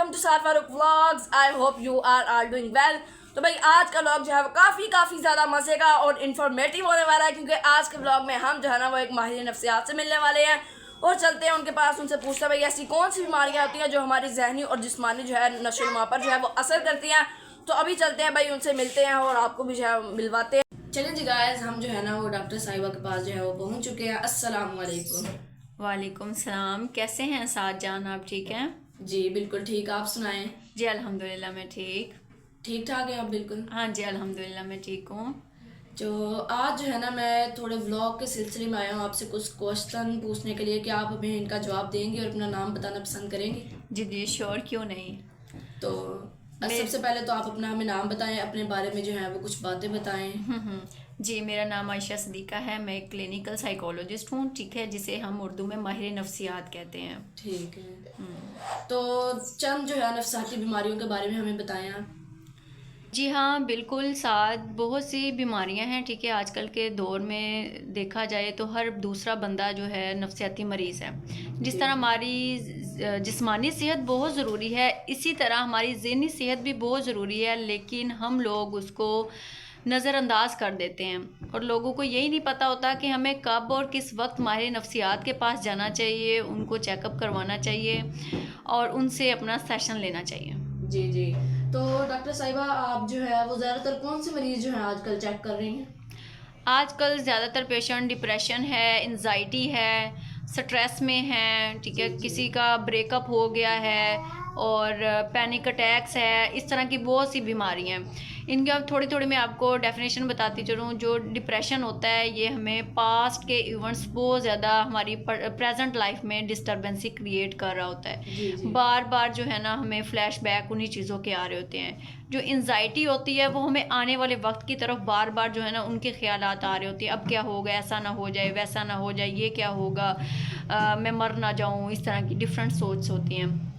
Welcome to Sar Farooq vlogs. I hope you are are doing well. तो भाई आज का व्लॉग जो है वो काफ़ी ज़्यादा मज़े का और इन्फॉर्मेटिव होने वाला है, क्योंकि आज के व्लॉग में हम जो है ना वो एक माहिर नफ्सियात से मिलने वाले हैं और चलते हैं उनके पास, उनसे पूछते हैं भाई ऐसी कौन सी बीमारियाँ होती हैं जो हमारी जहनी और जिस्मानी जो है नशोनुमा पर जो है वो असर करती हैं। तो अभी चलते हैं भाई, उनसे मिलते हैं और आपको भी जो है मिलवाते हैं। चलें जी गाइस, हम जो है ना वो डॉक्टर साहिबा के पास जो है वो पहुँच चुके हैं। अस्सलाम वालेकुम। वालेकुम सलाम। कैसे हैं साद जान, आप ठीक हैं? जी बिल्कुल ठीक, आप सुनाएं। जी अल्हम्दुलिल्लाह मैं ठीक ठाक है आप? बिल्कुल। हाँ जी अल्हम्दुलिल्लाह मैं ठीक हूँ। तो आज जो है ना मैं थोड़े व्लॉग के सिलसिले में आया हूँ आपसे कुछ क्वेश्चन पूछने के लिए कि आप हमें इनका जवाब देंगे और अपना नाम बताना पसंद करेंगे? जी जी श्योर, क्यों नहीं। तो सबसे पहले तो आप अपना हमें नाम बताएं, अपने बारे में जो है वो कुछ बातें बताएं। जी मेरा नाम आयशा सदीका है, मैं एक क्लिनिकल साइकोलॉजिस्ट हूँ, ठीक है, जिसे हम उर्दू में माहिर नफ्सियात कहते हैं। ठीक है, तो चंद जो है नफ्साती बीमारियों के बारे में हमें बताएं आप। जी हाँ बिल्कुल साथ, बहुत सी बीमारियां हैं, ठीक है। आजकल के दौर में देखा जाए तो हर दूसरा बंदा जो है नफसियाती मरीज़ है। जिस तरह हमारी जिस्मानी सेहत बहुत ज़रूरी है, इसी तरह हमारी ज़हनी सेहत भी बहुत ज़रूरी है, लेकिन हम लोग उसको नज़रअंदाज कर देते हैं और लोगों को यही नहीं पता होता कि हमें कब और किस वक्त माहिर नफ्सियात के पास जाना चाहिए, उनको चेकअप करवाना चाहिए और उनसे अपना सेशन लेना चाहिए। जी जी, तो डॉक्टर साहिबा आप जो है वो ज़्यादातर कौन से मरीज़ जो है आजकल चेक कर रही हैं? आजकल ज़्यादातर पेशेंट डिप्रेशन है, एंजाइटी है, स्ट्रेस में है, ठीक है, किसी का ब्रेकअप हो गया है और पैनिक अटैक्स है, इस तरह की बहुत सी बीमारियां हैं। इनके अब थोड़ी थोड़ी मैं आपको डेफिनेशन बताती चलूँ। जो डिप्रेशन होता है ये हमें पास्ट के इवेंट्स बहुत ज़्यादा हमारी प्रेजेंट लाइफ में डिस्टर्बेंसी क्रिएट कर रहा होता है। बार बार जो है ना हमें फ्लैशबैक उन्हीं चीज़ों के आ रहे होते हैं। जो एंजाइटी होती है वो हमें आने वाले वक्त की तरफ बार बार जो है ना उनके ख्यालात आ रहे होते हैं, अब क्या होगा, ऐसा ना हो जाए, वैसा ना हो जाए, ये क्या होगा, मैं मर ना जाऊँ, इस तरह की डिफरेंट सोच होती हैं।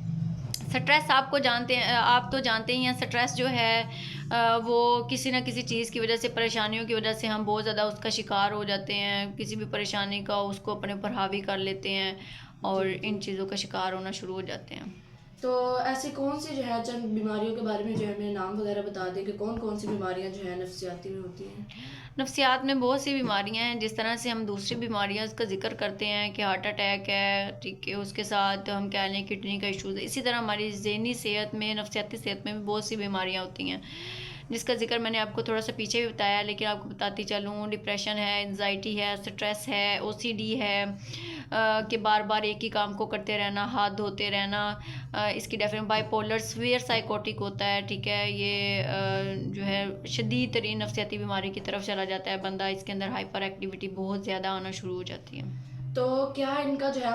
स्ट्रेस आपको जानते हैं, आप तो जानते ही हैं, स्ट्रेस जो है वो किसी ना किसी चीज़ की वजह से, परेशानियों की वजह से हम बहुत ज़्यादा उसका शिकार हो जाते हैं। किसी भी परेशानी का उसको अपने ऊपर हावी कर लेते हैं और इन चीज़ों का शिकार होना शुरू हो जाते हैं। तो ऐसी कौन सी जो है चंद बीमारियों के बारे में जो है हमें नाम वगैरह बता दें कि कौन कौन सी बीमारियां जो है नफ्सियाती में होती हैं? नफ्सियात में बहुत सी बीमारियां हैं। जिस तरह से हम दूसरी बीमारियां उसका जिक्र करते हैं कि हार्ट अटैक है, ठीक है, उसके साथ हम कह लें किडनी का इशूज़ है, इसी तरह हमारी ज़हनी सेहत में, नफ्सियाती सेहत में भी बहुत सी बीमारियां होती हैं, जिसका जिक्र मैंने आपको थोड़ा सा पीछे भी बताया, लेकिन आपको बताती चलूँ। डिप्रेशन है, एंजाइटी है, स्ट्रेस है, ओसीडी है, कि बार बार एक ही काम को करते रहना, हाथ धोते रहना, इसकी डेफिनेशन बाइपोलर सीवियर साइकोटिक होता है, ठीक है। ये जो है शदीद तरीन नफ्सियाती बीमारी की तरफ चला जाता है बंदा, इसके अंदर हाइपर एक्टिविटी बहुत ज़्यादा आना शुरू हो जाती है। तो क्या इनका जो है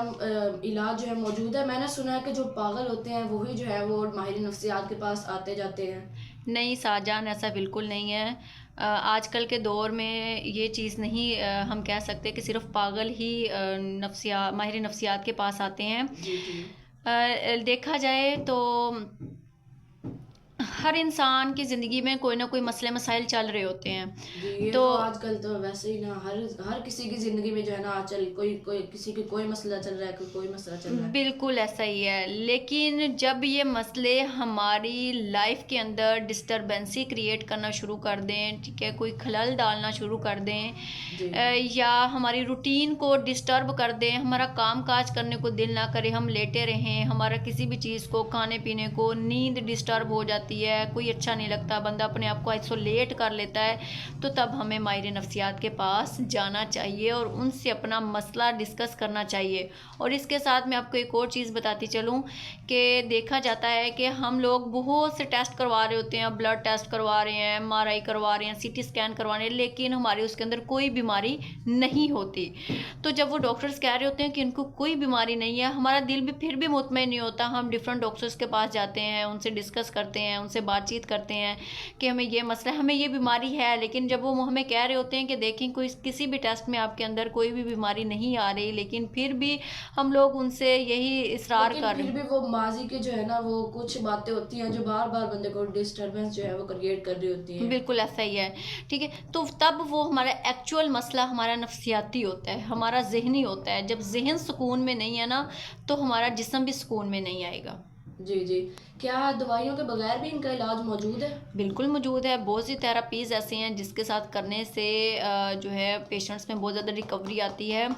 इलाज जो है मौजूद है? मैंने सुना है कि जो पागल होते हैं वही जो है वो माहिर नफ्सियात के पास आते जाते हैं। नहीं साजान, ऐसा बिल्कुल नहीं है। आजकल के दौर में ये चीज़ नहीं हम कह सकते कि सिर्फ पागल ही माहिर नफ्सियात के पास आते हैं। देखा जाए तो हर इंसान की ज़िंदगी में कोई ना कोई मसले मसाइल चल रहे होते हैं। ये तो आजकल तो वैसे ही ना हर किसी की ज़िंदगी में जो है ना आजकल कोई कोई किसी की कोई मसला चल रहा है, कोई मसला चल रहा है। बिल्कुल ऐसा ही है, लेकिन जब ये मसले हमारी लाइफ के अंदर डिस्टरबेंसी क्रिएट करना शुरू कर दें, ठीक है, कोई खलल डालना शुरू कर दें, या हमारी रूटीन को डिस्टर्ब कर दें, हमारा काम काज करने को दिल ना करे, हम लेटे रहें, हमारा किसी भी चीज़ को, खाने पीने को, नींद डिस्टर्ब हो जाती है, कोई अच्छा नहीं लगता, बंदा अपने आप को आइसोलेट कर लेता है, तो तब हमें माहिर नफ्सियात के पास जाना चाहिए और उनसे अपना मसला डिस्कस करना चाहिए। और इसके साथ मैं आपको एक और चीज़ बताती चलूँ कि देखा जाता है कि हम लोग बहुत से टेस्ट करवा रहे होते हैं, ब्लड टेस्ट करवा रहे हैं, MRI करवा रहे हैं, CT स्कैन करवा रहे हैं, लेकिन हमारे उसके अंदर कोई बीमारी नहीं होती। तो जब वो डॉक्टर्स कह रहे होते हैं कि इनको कोई बीमारी नहीं है, हमारा दिल भी फिर भी मुतमईन नहीं होता। हम डिफरेंट डॉक्टर्स के पास जाते हैं, उनसे डिस्कस करते हैं, उनसे बातचीत करते हैं कि हमें ये मसला है, हमें ये बीमारी है, लेकिन जब वो हमें कह रहे होते हैं कि देखें कोई किसी भी टेस्ट में आपके अंदर कोई भी बीमारी नहीं आ रही, लेकिन फिर भी हम लोग उनसे यही इसरार कर रहे हैं। फिर भी वो माजी के जो है ना वो कुछ बातें होती हैं जो बार बार बंदे को डिस्टरबेंस जो है वो क्रिएट कर रही होती हैं। बिल्कुल ऐसा ही है, ठीक है। तो तब वो हमारा एक्चुअल मसला हमारा नफ्सियाती होता है, हमारा जहनी होता है। जब जहन सुकून में नहीं है ना, तो हमारा जिस्म भी सुकून में नहीं आएगा। जी जी। क्या दवाइयों के बगैर भी इनका इलाज मौजूद है? बिल्कुल मौजूद है। बहुत सी थेरापीज़ ऐसी हैं जिसके साथ करने से जो है पेशेंट्स में बहुत ज़्यादा रिकवरी आती है।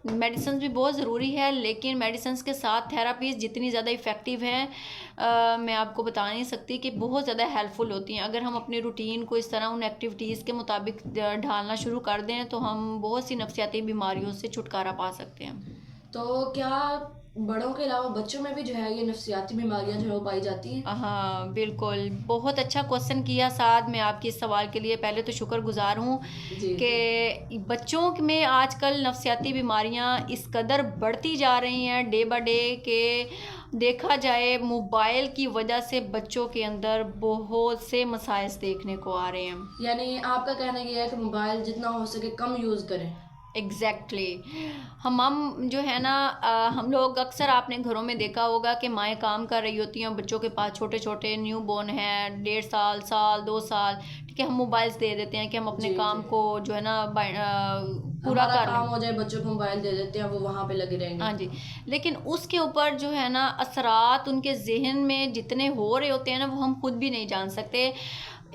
मेडिसिन भी बहुत ज़रूरी है, लेकिन मेडिसिन के साथ थेरापीज़ जितनी ज़्यादा इफ़ेक्टिव हैं मैं आपको बता नहीं सकती कि बहुत ज़्यादा हेल्पफुल होती हैं। अगर हम अपनी रूटीन को इस तरह उन एक्टिविटीज़ के मुताबिक ढालना शुरू कर दें तो हम बहुत सी नफसियाती बीमारियों से छुटकारा पा सकते हैं। तो क्या बड़ों के अलावा बच्चों में भी जो है ये नफसियाती बीमारियां जो है वो पाई जाती हैं? हाँ बिल्कुल, बहुत अच्छा क्वेश्चन किया साद। मैं आपके इस सवाल के लिए पहले तो शुक्रगुजार हूँ जी जी। कि बच्चों में आजकल नफसियाती बीमारियाँ इस कदर बढ़ती जा रही हैं डे बाय डे कि देखा जाए मोबाइल की वजह से बच्चों के अंदर बहुत से मसाइल देखने को आ रहे हैं। यानी आपका कहना ये है कि मोबाइल जितना हो सके कम यूज़ करें? एग्जैक्टली हम जो है ना हम लोग अक्सर आपने घरों में देखा होगा कि माएँ काम कर रही होती हैं, बच्चों के पास छोटे छोटे न्यू बॉर्न हैं, 1.5 साल 2 साल, ठीक है, हम मोबाइल्स दे देते हैं कि हम अपने जी काम जी। को जो है ना पूरा हमारा कर काम लें। हो जाए, बच्चों को मोबाइल दे देते हैं, वो वहाँ पे लगे रहेंगे। हाँ जी, लेकिन उसके ऊपर जो है ना असरात उनके जहन में जितने हो रहे होते हैं ना वो हम खुद भी नहीं जान सकते।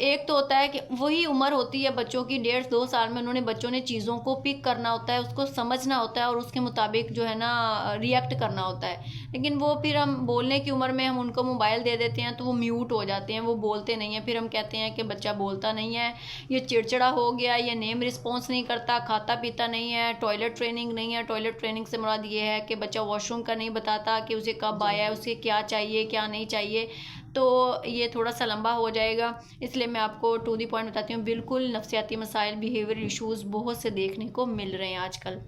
एक तो होता है कि वही उम्र होती है बच्चों की 1.5-2 साल में, उन्होंने बच्चों ने चीज़ों को पिक करना होता है, उसको समझना होता है और उसके मुताबिक जो है ना रिएक्ट करना होता है। लेकिन वो फिर हम बोलने की उम्र में हम उनको मोबाइल दे देते हैं तो वो म्यूट हो जाते हैं, वो बोलते नहीं हैं। फिर हम कहते हैं कि बच्चा बोलता नहीं है, ये चिड़चिड़ा हो गया, ये नेम रिस्पॉन्स नहीं करता, खाता पीता नहीं है, टॉयलेट ट्रेनिंग नहीं है। टॉयलेट ट्रेनिंग से मुराद ये है कि बच्चा वॉशरूम का नहीं बताता कि उसे कब आया है, उसे क्या चाहिए क्या नहीं चाहिए। तो ये थोड़ा सा लंबा हो जाएगा, इसलिए मैं आपको टू दी पॉइंट बताती हूँ। बिल्कुल नफसियाती मसाइल, बिहेवियर इश्यूज़ बहुत से देखने को मिल रहे हैं आजकल।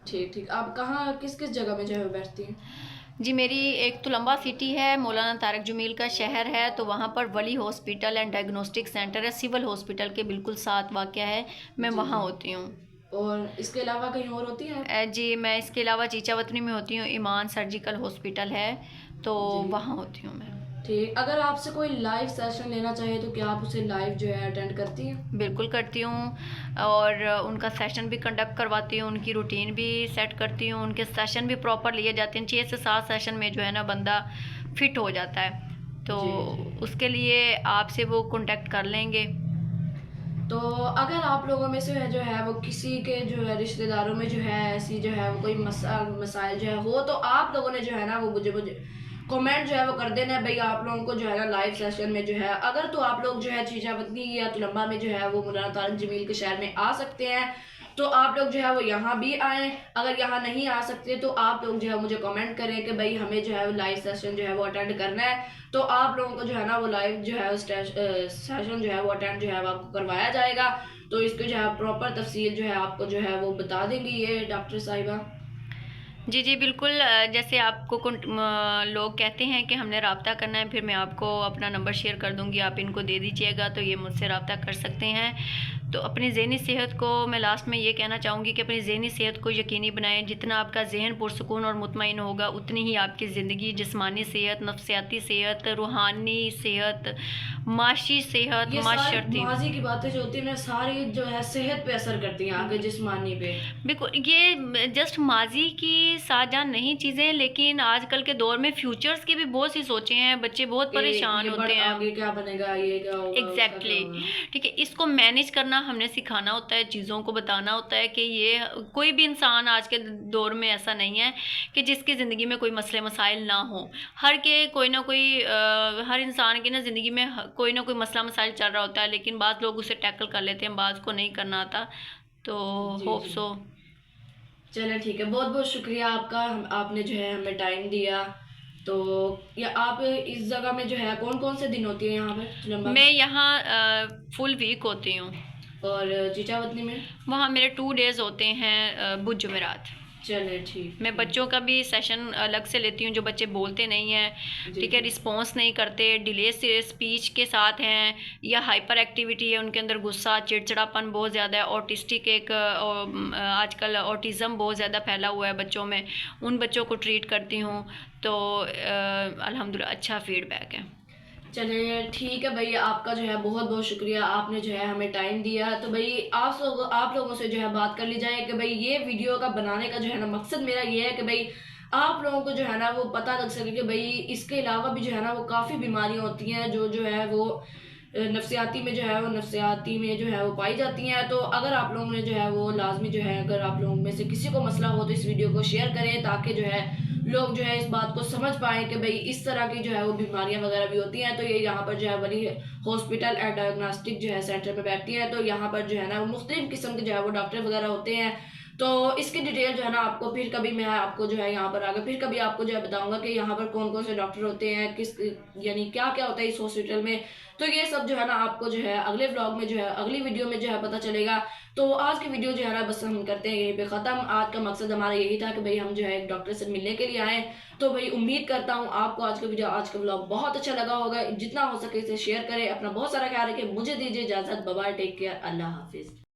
ठीक ठीक। आप कहाँ किस किस जगह में जो है बैठती हैं? जी मेरी एक तो लंबा सिटी है, मौलाना तारक जमील का शहर है, तो वहाँ पर वली हॉस्पिटल एंड डायग्नोस्टिक सेंटर है, सिविल हॉस्पिटल के बिल्कुल साथ वाक़या है, मैं जी वहाँ जी। होती हूँ। और इसके अलावा कहीं और होती हैं? जी मैं इसके अलावा चीचावतनी में होती हूँ, ईमान सर्जिकल हॉस्पिटल है, तो जी। वहाँ होती हूँ मैं। ठीक। अगर आपसे कोई लाइव सेशन लेना चाहे तो क्या आप उसे लाइव जो है अटेंड करती हैं? बिल्कुल करती हूँ, और उनका सेशन भी कंडक्ट करवाती हूँ, उनकी रूटीन भी सेट करती हूँ, उनके सेशन भी प्रॉपर लिए जाते हैं। 6 से 7 सेशन में जो है ना बंदा फिट हो जाता है, तो जी जी। उसके लिए आपसे वो कांटेक्ट कर लेंगे। तो अगर आप लोगों में से जो है वो किसी के जो है रिश्तेदारों में जो है ऐसी जो है वो कोई मसाइल जो है हो, तो आप लोगों ने जो है ना वो मुझे मुझे कमेंट जो है वो कर देना है भाई। आप लोगों को जो है ना लाइव सेशन में जो है अगर तो आप लोग जो है चीचावतनी या तुलंबा में जो है वो मौलाना तारक जमील के शहर में आ सकते हैं, तो आप लोग जो है वो यहाँ भी आएँ। अगर यहाँ नहीं आ सकते तो आप लोग जो है मुझे कमेंट करें कि भाई हमें जो है वो लाइव सेशन जो है वो अटेंड करना है, तो आप लोगों को जो है ना वो लाइव जो है सेशन जो है वो अटेंड जो है वो आपको करवाया जाएगा। तो इसको जो है प्रॉपर तफसील जो है आपको जो है वो बता देंगी ये डॉक्टर साहिबा। जी जी बिल्कुल, जैसे आपको लोग कहते हैं कि हमने रब्ता करना है, फिर मैं आपको अपना नंबर शेयर कर दूंगी, आप इनको दे दीजिएगा तो ये मुझसे रब्ता कर सकते हैं। तो अपनी ज़हनी सेहत को मैं लास्ट में ये कहना चाहूँगी कि अपनी ज़हनी सेहत को यकीनी बनाएं। जितना आपका जहन पुरसुकून और मुतमईन होगा उतनी ही आपकी ज़िंदगी, जिस्मानी सेहत, नफसियाती सेहत, रूहानी सेहत, माशी सेहत, ये सारी माशरती। माजी की बातें जो होती है ना सारी जो है सेहत पे असर करती हैं, आगे जिस्मानी पे। बिल्कुल, ये जस्ट माजी की साजान नहीं चीज़ें, लेकिन आजकल के दौर में फ्यूचर्स की भी बहुत सी सोचें हैं, बच्चे बहुत कि परेशान ये होते हैं। आगे क्या बनेगा, ये क्या होगा, उसका क्या एग्जैक्टली होगा। ठीक है, इसको मैनेज करना हमने सिखाना होता है, चीज़ों को बताना होता है कि ये कोई भी इंसान आज के दौर में ऐसा नहीं है कि जिसकी ज़िंदगी में कोई मसले मसाइल ना हो। हर के कोई ना कोई हर इंसान की ना ज़िंदगी में कोई ना कोई मसला मसाइल चल रहा होता है, लेकिन बाज़ लोग उसे टैकल कर लेते हैं, बाज़ को नहीं करना आता। तो जी होप जी। सो। चलें ठीक है, बहुत बहुत शुक्रिया आपका, आपने जो है हमें टाइम दिया। तो या आप इस जगह में जो है कौन कौन से दिन होती है यहाँ पे लंबा मैं यहाँ फुल वीक होती हूँ, और चीचावतनी में? वहाँ मेरे 2 डेज़ होते हैं बुध जुमेरात। चले ठीक। मैं बच्चों का भी सेशन अलग से लेती हूँ, जो बच्चे बोलते नहीं हैं, जी ठीक है, जी। रिस्पॉन्स नहीं करते, डिले से स्पीच के साथ हैं, या हाइपर एक्टिविटी है, उनके अंदर गुस्सा चिड़चिड़ापन बहुत ज़्यादा है, ऑटिस्टिक एक आजकल ऑटिज़म बहुत ज़्यादा फैला हुआ है बच्चों में, उन बच्चों को ट्रीट करती हूँ। तो अल्हम्दुलिल्लाह अच्छा फीडबैक है। चलिए ठीक है भाई, आपका जो है बहुत बहुत शुक्रिया, आपने जो है हमें टाइम दिया। तो भाई आप लोगों से जो है बात कर ली जाए कि भाई ये वीडियो का बनाने का जो है ना मकसद मेरा ये है कि भाई आप लोगों को जो है ना वो पता लग सके कि भाई इसके अलावा भी जो है ना वो काफ़ी बीमारियां होती हैं जो है वो नफ्सियाती में जो है वो नफ्सियाती में जो है वो पाई जाती हैं। तो अगर आप लोगों ने जो है वो लाजमी जो है, अगर आप लोगों में से किसी को मसला हो तो इस वीडियो को शेयर करें, ताकि जो है लोग जो है इस बात को समझ पाएँ कि भाई इस तरह की जो है वो बीमारियां वगैरह भी होती हैं। तो ये यहाँ पर जो है वली हॉस्पिटल एंड डायग्नोस्टिक जो है सेंटर में बैठती हैं। तो यहाँ पर जो है ना मुख्तलिफ किस्म के जो है वो डॉक्टर वगैरह होते हैं। तो इसकी डिटेल जो है ना आपको फिर कभी मैं आपको जो है यहाँ पर आगे फिर कभी आपको जो है बताऊंगा कि यहाँ पर कौन कौन से डॉक्टर होते हैं, किस यानी क्या क्या होता है इस हॉस्पिटल में। तो ये सब जो है ना आपको जो है अगले व्लॉग में जो है अगली वीडियो में जो है पता चलेगा। तो आज की वीडियो जो है ना बस हम करते हैं यहीं पे ख़त्म। आज का मकसद हमारा यही था कि भाई हम जो है एक डॉक्टर से मिलने के लिए आए। तो भाई उम्मीद करता हूँ आपको आज का व्लॉग बहुत अच्छा लगा होगा। जितना हो सके इसे शेयर करें, अपना बहुत सारा ख्याल रखें। मुझे दीजिए इजाज़त, बाय बाय, टेक केयर, अल्लाह हाफिज़।